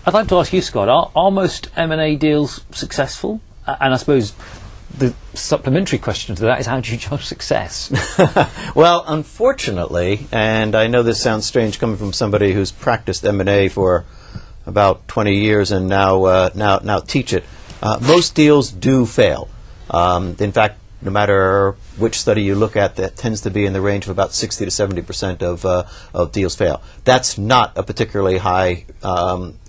I'd like to ask you, Scott, are most M&A deals successful? And I suppose the supplementary question to that is, how do you judge success? Well, unfortunately, and I know this sounds strange coming from somebody who's practiced M&A for about 20 years and now teach it, most deals do fail. In fact, no matter which study you look at, that tends to be in the range of about 60 to 70% of deals fail. That's not a particularly high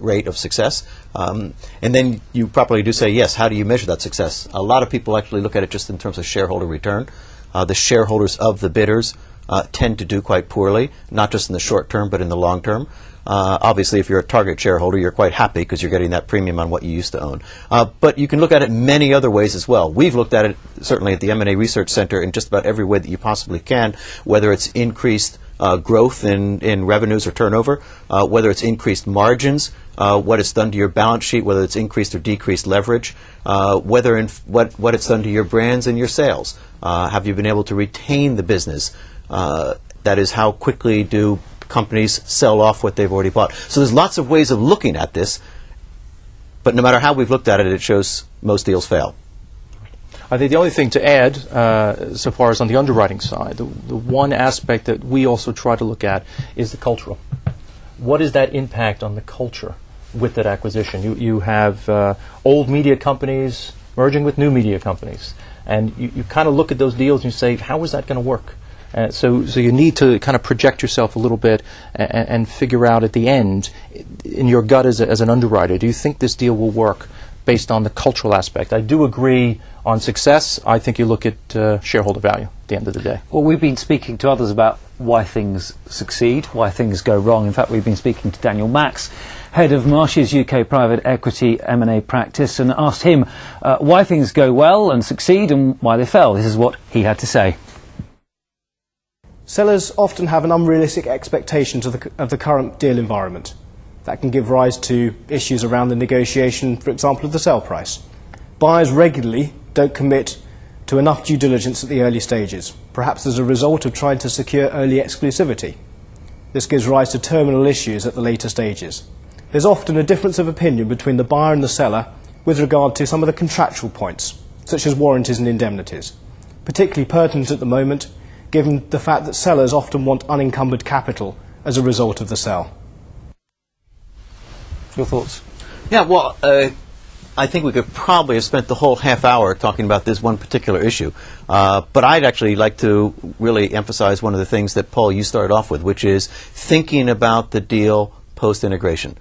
rate of success. And then you probably do say, yes, how do you measure that success? A lot of people actually look at it just in terms of shareholder return. The shareholders of the bidders tend to do quite poorly, not just in the short term, but in the long term. Obviously, if you're a target shareholder, you're quite happy because you're getting that premium on what you used to own. But you can look at it many other ways as well. We've looked at it, certainly at the M&A Research Center, in just about every way that you possibly can, whether it's increased growth in revenues or turnover, whether it's increased margins, what it's done to your balance sheet, whether it's increased or decreased leverage, what it's done to your brands and your sales. Have you been able to retain the business? That is, how quickly do companies sell off what they've already bought. So there's lots of ways of looking at this, but no matter how we've looked at it, it shows most deals fail. I think the only thing to add, so far as on the underwriting side, the one aspect that we also try to look at is the cultural. What is that impact on the culture with that acquisition? You have old media companies merging with new media companies, and you kind of look at those deals and you say, how is that going to work? So you need to kind of project yourself a little bit and figure out at the end, in your gut as an underwriter, do you think this deal will work based on the cultural aspect? I do agree on success. I think you look at shareholder value at the end of the day. Well, we've been speaking to others about why things succeed, why things go wrong. In fact, we've been speaking to Daniel Max, head of Marsh's UK private equity M&A practice, and asked him why things go well and succeed and why they fail. This is what he had to say. Sellers often have an unrealistic expectation of the current deal environment. That can give rise to issues around the negotiation, for example, of the sale price. Buyers regularly don't commit to enough due diligence at the early stages, perhaps as a result of trying to secure early exclusivity. This gives rise to terminal issues at the later stages. There's often a difference of opinion between the buyer and the seller with regard to some of the contractual points, such as warranties and indemnities, particularly pertinent at the moment, given the fact that sellers often want unencumbered capital as a result of the sale. Your thoughts? Yeah, well, I think we could probably have spent the whole half hour talking about this one particular issue. But I'd actually like to really emphasize one of the things that, Paul, you started off with, which is thinking about the deal post-integration.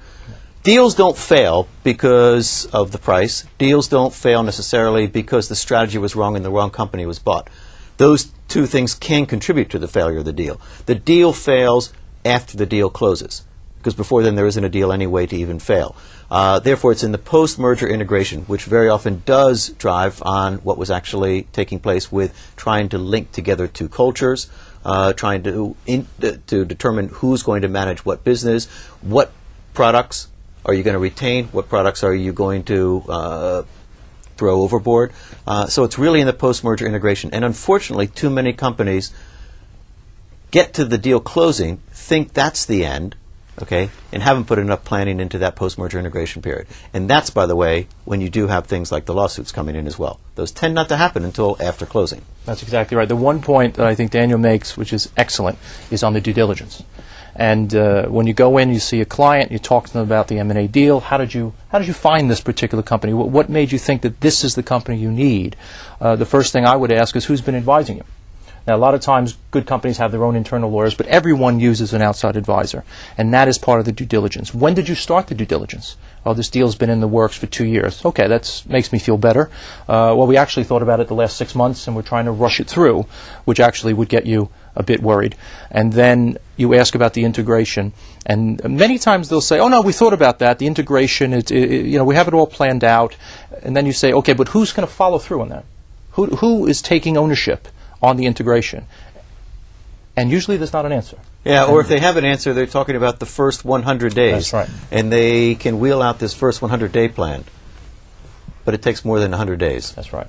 Deals don't fail because of the price. Deals don't fail necessarily because the strategy was wrong and the wrong company was bought. Those two things can contribute to the failure of the deal. The deal fails after the deal closes, because before then there isn't a deal anyway to even fail. Therefore, it's in the post-merger integration, which very often does drive on what was actually taking place with trying to link together two cultures, trying to determine who's going to manage what business, what products are you going to retain, what products are you going to throw overboard. So it's really in the post-merger integration. And unfortunately, too many companies get to the deal closing, think that's the end, okay, and haven't put enough planning into that post-merger integration period. And that's, by the way, when you do have things like the lawsuits coming in as well. Those tend not to happen until after closing. That's exactly right. The one point that I think Daniel makes, which is excellent, is on the due diligence. And when you go in, you see a client, you talk to them about the M&A deal. How did you find this particular company? What made you think that this is the company you need? The first thing I would ask is, who's been advising you? Now, a lot of times, good companies have their own internal lawyers, but everyone uses an outside advisor, and that is part of the due diligence. When did you start the due diligence? Oh, this deal's been in the works for 2 years. Okay, that makes me feel better. Well, we actually thought about it the last 6 months, and we're trying to rush it through, which actually would get you a bit worried. And then you ask about the integration, and many times they'll say, oh no, we thought about that, the integration, we have it all planned out. And then you say, okay, but who's going to follow through on that? Who is taking ownership on the integration? And usually there's not an answer. Yeah, or if they have an answer, they're talking about the first 100 days. That's right. And they can wheel out this first 100-day plan. But it takes more than 100 days. That's right.